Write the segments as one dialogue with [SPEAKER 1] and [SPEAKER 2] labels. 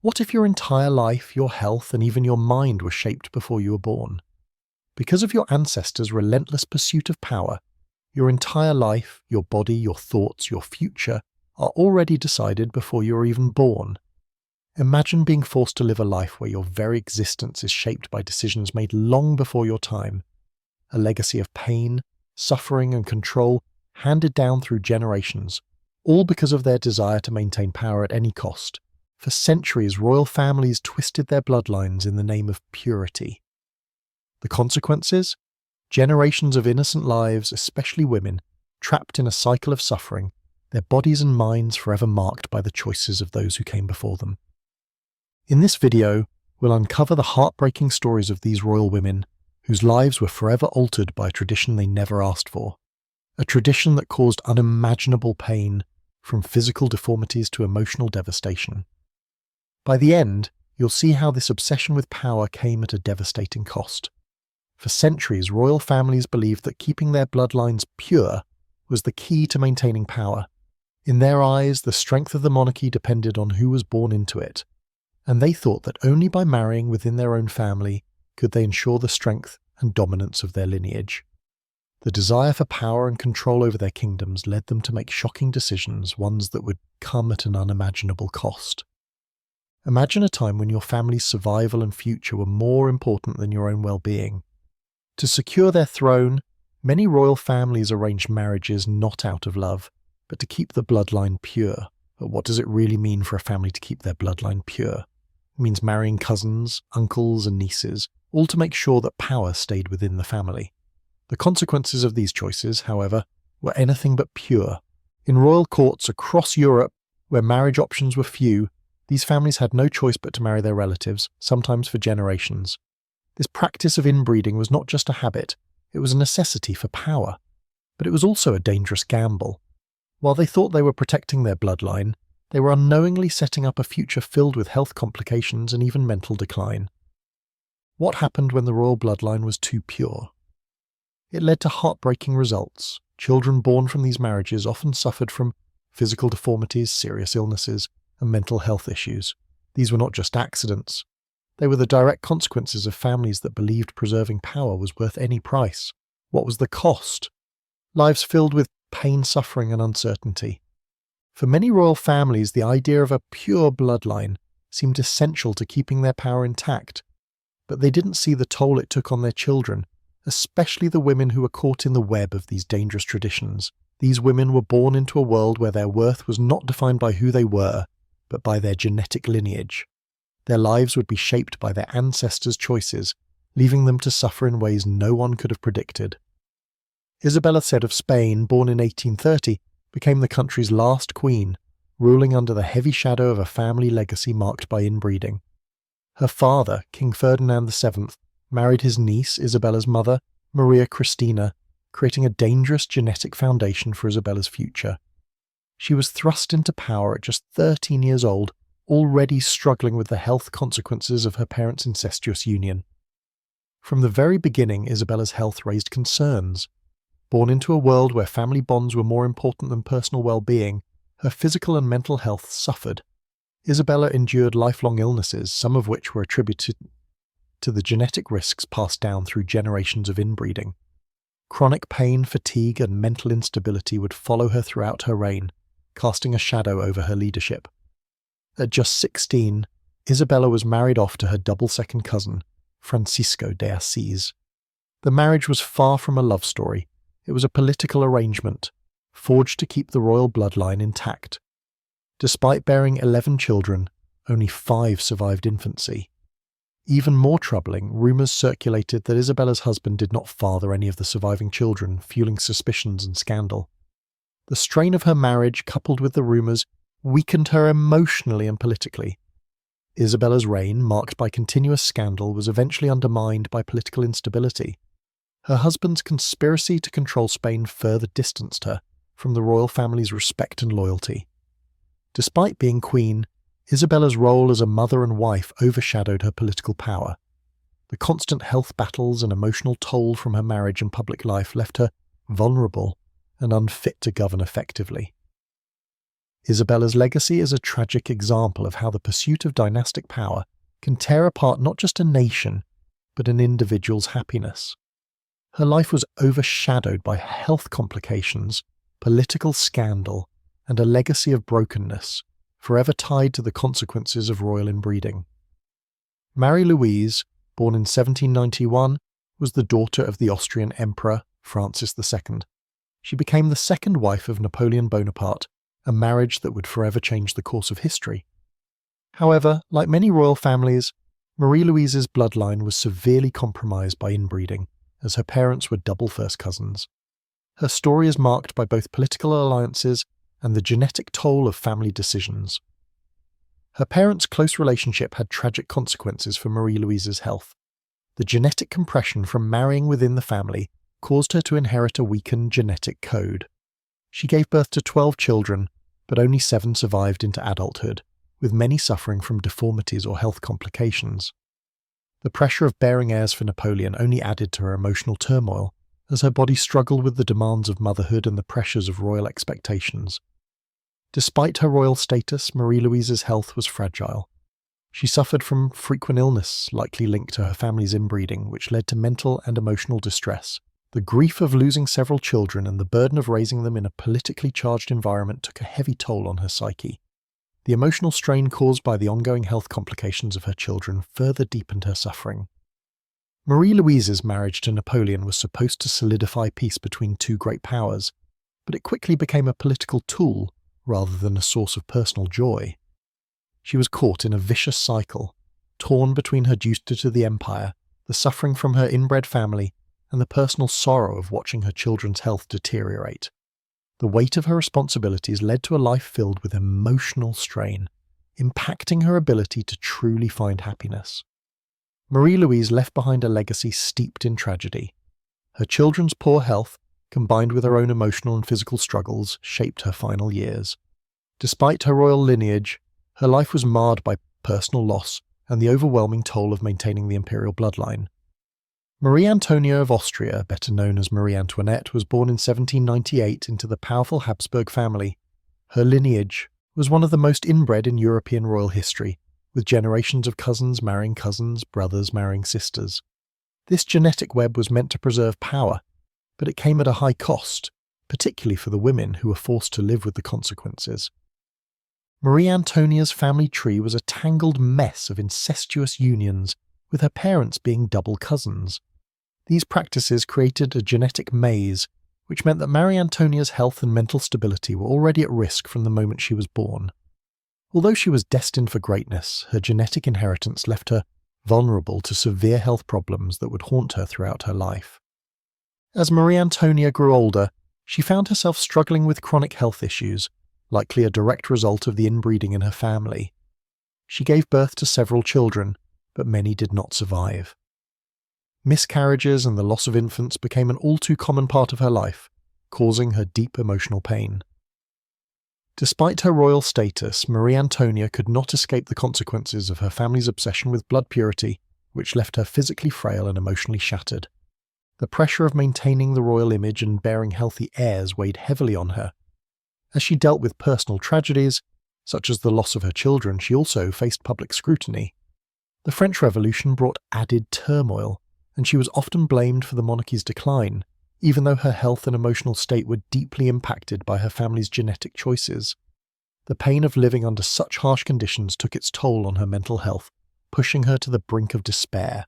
[SPEAKER 1] What if your entire life, your health, and even your mind were shaped before you were born? Because of your ancestors' relentless pursuit of power, your entire life, your body, your thoughts, your future are already decided before you are even born. Imagine being forced to live a life where your very existence is shaped by decisions made long before your time, a legacy of pain, suffering, and control handed down through generations, all because of their desire to maintain power at any cost. For centuries, royal families twisted their bloodlines in the name of purity. The consequences? Generations of innocent lives, especially women, trapped in a cycle of suffering, their bodies and minds forever marked by the choices of those who came before them. In this video, we'll uncover the heartbreaking stories of these royal women, whose lives were forever altered by a tradition they never asked for. A tradition that caused unimaginable pain, from physical deformities to emotional devastation. By the end, you'll see how this obsession with power came at a devastating cost. For centuries, royal families believed that keeping their bloodlines pure was the key to maintaining power. In their eyes, the strength of the monarchy depended on who was born into it, and they thought that only by marrying within their own family could they ensure the strength and dominance of their lineage. The desire for power and control over their kingdoms led them to make shocking decisions, ones that would come at an unimaginable cost. Imagine a time when your family's survival and future were more important than your own well-being. To secure their throne, many royal families arranged marriages not out of love, but to keep the bloodline pure. But what does it really mean for a family to keep their bloodline pure? It means marrying cousins, uncles, and nieces, all to make sure that power stayed within the family. The consequences of these choices, however, were anything but pure. In royal courts across Europe, where marriage options were few, these families had no choice but to marry their relatives, sometimes for generations. This practice of inbreeding was not just a habit, it was a necessity for power. But it was also a dangerous gamble. While they thought they were protecting their bloodline, they were unknowingly setting up a future filled with health complications and even mental decline. What happened when the royal bloodline was too pure? It led to heartbreaking results. Children born from these marriages often suffered from physical deformities, serious illnesses, and mental health issues. These were not just accidents. They were the direct consequences of families that believed preserving power was worth any price. What was the cost? Lives filled with pain, suffering, and uncertainty. For many royal families, the idea of a pure bloodline seemed essential to keeping their power intact, but they didn't see the toll it took on their children, especially the women who were caught in the web of these dangerous traditions. These women were born into a world where their worth was not defined by who they were, but by their genetic lineage. Their lives would be shaped by their ancestors' choices, leaving them to suffer in ways no one could have predicted. Isabella II of Spain, born in 1830, became the country's last queen, ruling under the heavy shadow of a family legacy marked by inbreeding. Her father, King Ferdinand VII, married his niece, Isabella's mother, Maria Cristina, creating a dangerous genetic foundation for Isabella's future. She was thrust into power at just 13 years old, already struggling with the health consequences of her parents' incestuous union. From the very beginning, Isabella's health raised concerns. Born into a world where family bonds were more important than personal well-being, her physical and mental health suffered. Isabella endured lifelong illnesses, some of which were attributed to the genetic risks passed down through generations of inbreeding. Chronic pain, fatigue, and mental instability would follow her throughout her reign, casting a shadow over her leadership. At just 16, Isabella was married off to her double-second cousin, Francisco de Assis. The marriage was far from a love story. It was a political arrangement, forged to keep the royal bloodline intact. Despite bearing 11 children, only 5 survived infancy. Even more troubling, rumours circulated that Isabella's husband did not father any of the surviving children, fueling suspicions and scandal. The strain of her marriage, coupled with the rumours, weakened her emotionally and politically. Isabella's reign, marked by continuous scandal, was eventually undermined by political instability. Her husband's conspiracy to control Spain further distanced her from the royal family's respect and loyalty. Despite being queen, Isabella's role as a mother and wife overshadowed her political power. The constant health battles and emotional toll from her marriage and public life left her vulnerable and unfit to govern effectively. Isabella's legacy is a tragic example of how the pursuit of dynastic power can tear apart not just a nation, but an individual's happiness. Her life was overshadowed by health complications, political scandal, and a legacy of brokenness, forever tied to the consequences of royal inbreeding. Marie-Louise, born in 1791, was the daughter of the Austrian Emperor Francis II. She became the second wife of Napoleon Bonaparte, a marriage that would forever change the course of history. However, like many royal families, Marie-Louise's bloodline was severely compromised by inbreeding, as her parents were double first cousins. Her story is marked by both political alliances and the genetic toll of family decisions. Her parents' close relationship had tragic consequences for Marie-Louise's health. The genetic compression from marrying within the family caused her to inherit a weakened genetic code. She gave birth to 12 children, but only 7 survived into adulthood, with many suffering from deformities or health complications. The pressure of bearing heirs for Napoleon only added to her emotional turmoil, as her body struggled with the demands of motherhood and the pressures of royal expectations. Despite her royal status, Marie-Louise's health was fragile. She suffered from frequent illness, likely linked to her family's inbreeding, which led to mental and emotional distress. The grief of losing several children and the burden of raising them in a politically charged environment took a heavy toll on her psyche. The emotional strain caused by the ongoing health complications of her children further deepened her suffering. Marie-Louise's marriage to Napoleon was supposed to solidify peace between two great powers, but it quickly became a political tool rather than a source of personal joy. She was caught in a vicious cycle, torn between her duty to the empire, the suffering from her inbred family, and the personal sorrow of watching her children's health deteriorate. The weight of her responsibilities led to a life filled with emotional strain, impacting her ability to truly find happiness. Marie-Louise left behind a legacy steeped in tragedy. Her children's poor health, combined with her own emotional and physical struggles, shaped her final years. Despite her royal lineage, her life was marred by personal loss and the overwhelming toll of maintaining the imperial bloodline. Marie Antonia of Austria, better known as Marie Antoinette, was born in 1798 into the powerful Habsburg family. Her lineage was one of the most inbred in European royal history, with generations of cousins marrying cousins, brothers marrying sisters. This genetic web was meant to preserve power, but it came at a high cost, particularly for the women who were forced to live with the consequences. Marie Antonia's family tree was a tangled mess of incestuous unions, with her parents being double cousins. These practices created a genetic maze, which meant that Marie Antonia's health and mental stability were already at risk from the moment she was born. Although she was destined for greatness, her genetic inheritance left her vulnerable to severe health problems that would haunt her throughout her life. As Marie Antonia grew older, she found herself struggling with chronic health issues, likely a direct result of the inbreeding in her family. She gave birth to several children, but many did not survive. Miscarriages and the loss of infants became an all-too-common part of her life, causing her deep emotional pain. Despite her royal status, Marie Antonia could not escape the consequences of her family's obsession with blood purity, which left her physically frail and emotionally shattered. The pressure of maintaining the royal image and bearing healthy heirs weighed heavily on her. As she dealt with personal tragedies, such as the loss of her children, she also faced public scrutiny. The French Revolution brought added turmoil, and she was often blamed for the monarchy's decline, even though her health and emotional state were deeply impacted by her family's genetic choices. The pain of living under such harsh conditions took its toll on her mental health, pushing her to the brink of despair.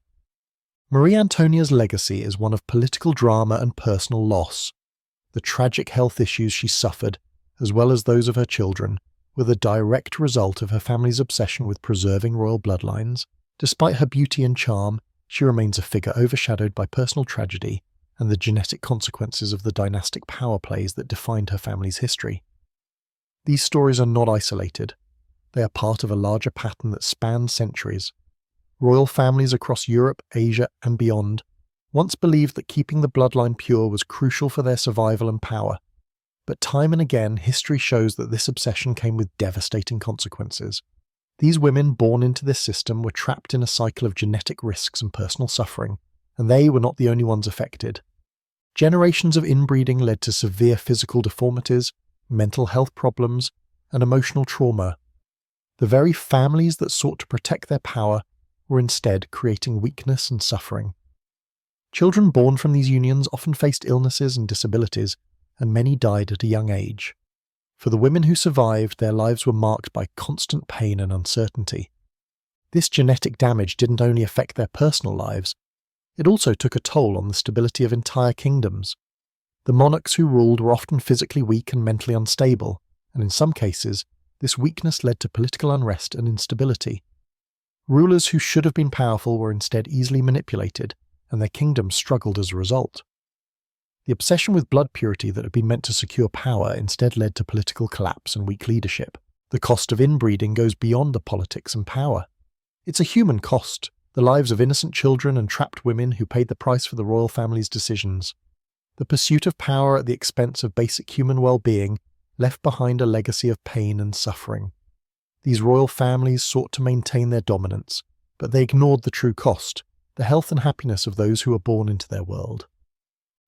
[SPEAKER 1] Marie Antonia's legacy is one of political drama and personal loss. The tragic health issues she suffered, as well as those of her children, were the direct result of her family's obsession with preserving royal bloodlines. Despite her beauty and charm, she remains a figure overshadowed by personal tragedy and the genetic consequences of the dynastic power plays that defined her family's history. These stories are not isolated. They are part of a larger pattern that spans centuries. Royal families across Europe, Asia, and beyond once believed that keeping the bloodline pure was crucial for their survival and power. But time and again, history shows that this obsession came with devastating consequences. These women born into this system were trapped in a cycle of genetic risks and personal suffering, and they were not the only ones affected. Generations of inbreeding led to severe physical deformities, mental health problems, and emotional trauma. The very families that sought to protect their power were instead creating weakness and suffering. Children born from these unions often faced illnesses and disabilities, and many died at a young age. For the women who survived, their lives were marked by constant pain and uncertainty. This genetic damage didn't only affect their personal lives, it also took a toll on the stability of entire kingdoms. The monarchs who ruled were often physically weak and mentally unstable, and in some cases, this weakness led to political unrest and instability. Rulers who should have been powerful were instead easily manipulated, and their kingdoms struggled as a result. The obsession with blood purity that had been meant to secure power instead led to political collapse and weak leadership. The cost of inbreeding goes beyond the politics and power. It's a human cost, the lives of innocent children and trapped women who paid the price for the royal family's decisions. The pursuit of power at the expense of basic human well-being left behind a legacy of pain and suffering. These royal families sought to maintain their dominance, but they ignored the true cost, the health and happiness of those who were born into their world.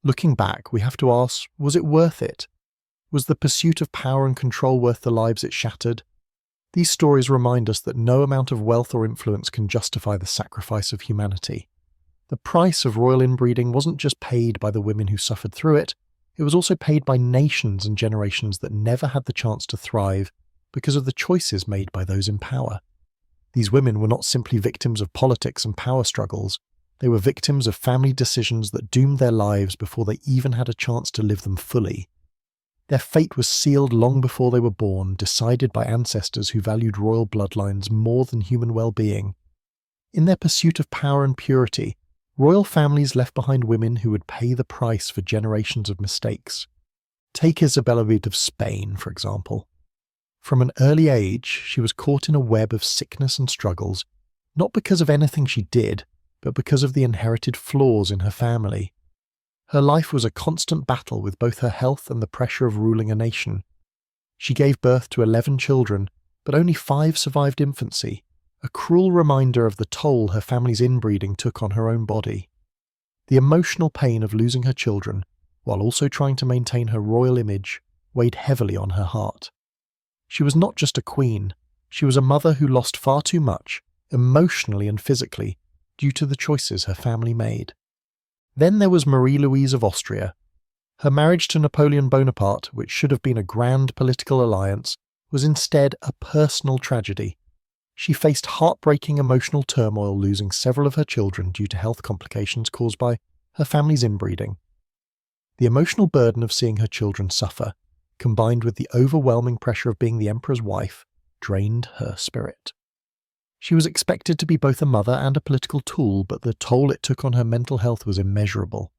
[SPEAKER 1] Looking back, we have to ask, was it worth it? Was the pursuit of power and control worth the lives it shattered? These stories remind us that no amount of wealth or influence can justify the sacrifice of humanity. The price of royal inbreeding wasn't just paid by the women who suffered through it, it was also paid by nations and generations that never had the chance to thrive because of the choices made by those in power. These women were not simply victims of politics and power struggles, they were victims of family decisions that doomed their lives before they even had a chance to live them fully. Their fate was sealed long before they were born, decided by ancestors who valued royal bloodlines more than human well-being. In their pursuit of power and purity, royal families left behind women who would pay the price for generations of mistakes. Take Isabella of Spain, for example. From an early age, she was caught in a web of sickness and struggles, not because of anything she did, but because of the inherited flaws in her family. Her life was a constant battle with both her health and the pressure of ruling a nation. She gave birth to 11 children, but only 5 survived infancy, a cruel reminder of the toll her family's inbreeding took on her own body. The emotional pain of losing her children, while also trying to maintain her royal image, weighed heavily on her heart. She was not just a queen, she was a mother who lost far too much, emotionally and physically, due to the choices her family made. Then there was Marie-Louise of Austria. Her marriage to Napoleon Bonaparte, which should have been a grand political alliance, was instead a personal tragedy. She faced heartbreaking emotional turmoil, losing several of her children due to health complications caused by her family's inbreeding. The emotional burden of seeing her children suffer, combined with the overwhelming pressure of being the emperor's wife, drained her spirit. She was expected to be both a mother and a political tool, but the toll it took on her mental health was immeasurable.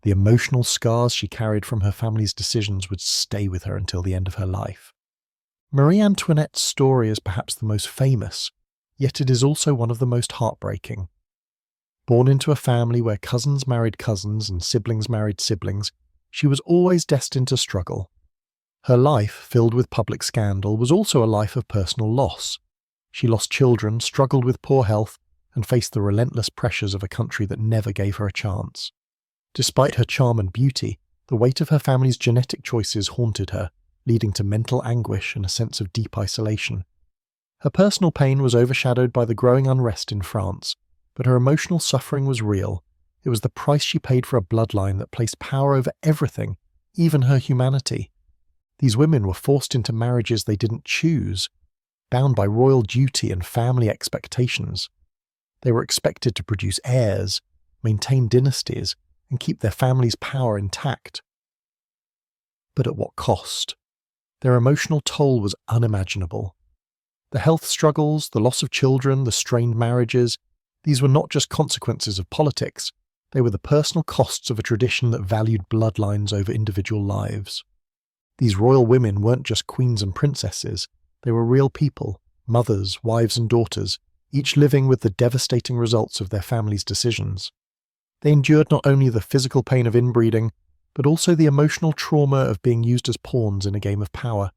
[SPEAKER 1] The emotional scars she carried from her family's decisions would stay with her until the end of her life. Marie Antoinette's story is perhaps the most famous, yet it is also one of the most heartbreaking. Born into a family where cousins married cousins and siblings married siblings, she was always destined to struggle. Her life, filled with public scandal, was also a life of personal loss. She lost children, struggled with poor health, and faced the relentless pressures of a country that never gave her a chance. Despite her charm and beauty, the weight of her family's genetic choices haunted her, leading to mental anguish and a sense of deep isolation. Her personal pain was overshadowed by the growing unrest in France, but her emotional suffering was real. It was the price she paid for a bloodline that placed power over everything, even her humanity. These women were forced into marriages they didn't choose, bound by royal duty and family expectations. They were expected to produce heirs, maintain dynasties, and keep their family's power intact. But at what cost? Their emotional toll was unimaginable. The health struggles, the loss of children, the strained marriages, these were not just consequences of politics, they were the personal costs of a tradition that valued bloodlines over individual lives. These royal women weren't just queens and princesses, they were real people, mothers, wives and daughters, each living with the devastating results of their family's decisions. They endured not only the physical pain of inbreeding, but also the emotional trauma of being used as pawns in a game of power.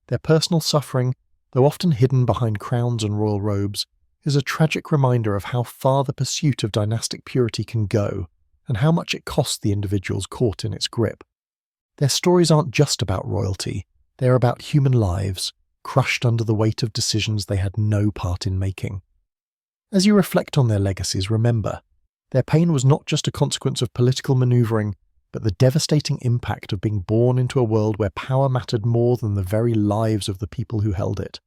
[SPEAKER 1] Their personal suffering, though often hidden behind crowns and royal robes, is a tragic reminder of how far the pursuit of dynastic purity can go, and how much it costs the individuals caught in its grip. Their stories aren't just about royalty, they are about human lives, crushed under the weight of decisions they had no part in making. As you reflect on their legacies, remember, their pain was not just a consequence of political maneuvering, but the devastating impact of being born into a world where power mattered more than the very lives of the people who held it.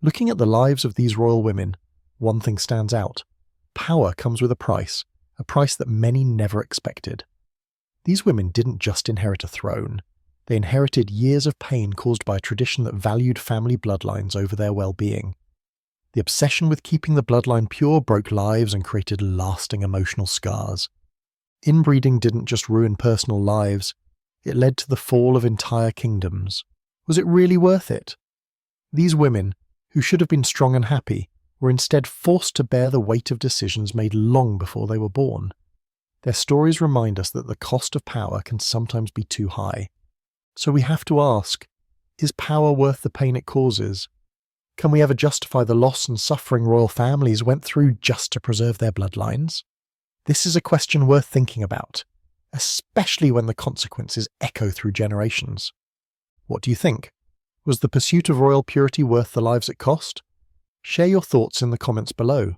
[SPEAKER 1] Looking at the lives of these royal women, one thing stands out. Power comes with a price that many never expected. These women didn't just inherit a throne. They inherited years of pain caused by a tradition that valued family bloodlines over their well-being. The obsession with keeping the bloodline pure broke lives and created lasting emotional scars. Inbreeding didn't just ruin personal lives, it led to the fall of entire kingdoms. Was it really worth it? These women, who should have been strong and happy, were instead forced to bear the weight of decisions made long before they were born. Their stories remind us that the cost of power can sometimes be too high. So we have to ask, is power worth the pain it causes? Can we ever justify the loss and suffering royal families went through just to preserve their bloodlines? This is a question worth thinking about, especially when the consequences echo through generations. What do you think? Was the pursuit of royal purity worth the lives it cost? Share your thoughts in the comments below.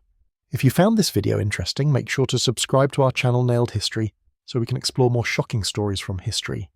[SPEAKER 1] If you found this video interesting, make sure to subscribe to our channel Nailed History so we can explore more shocking stories from history.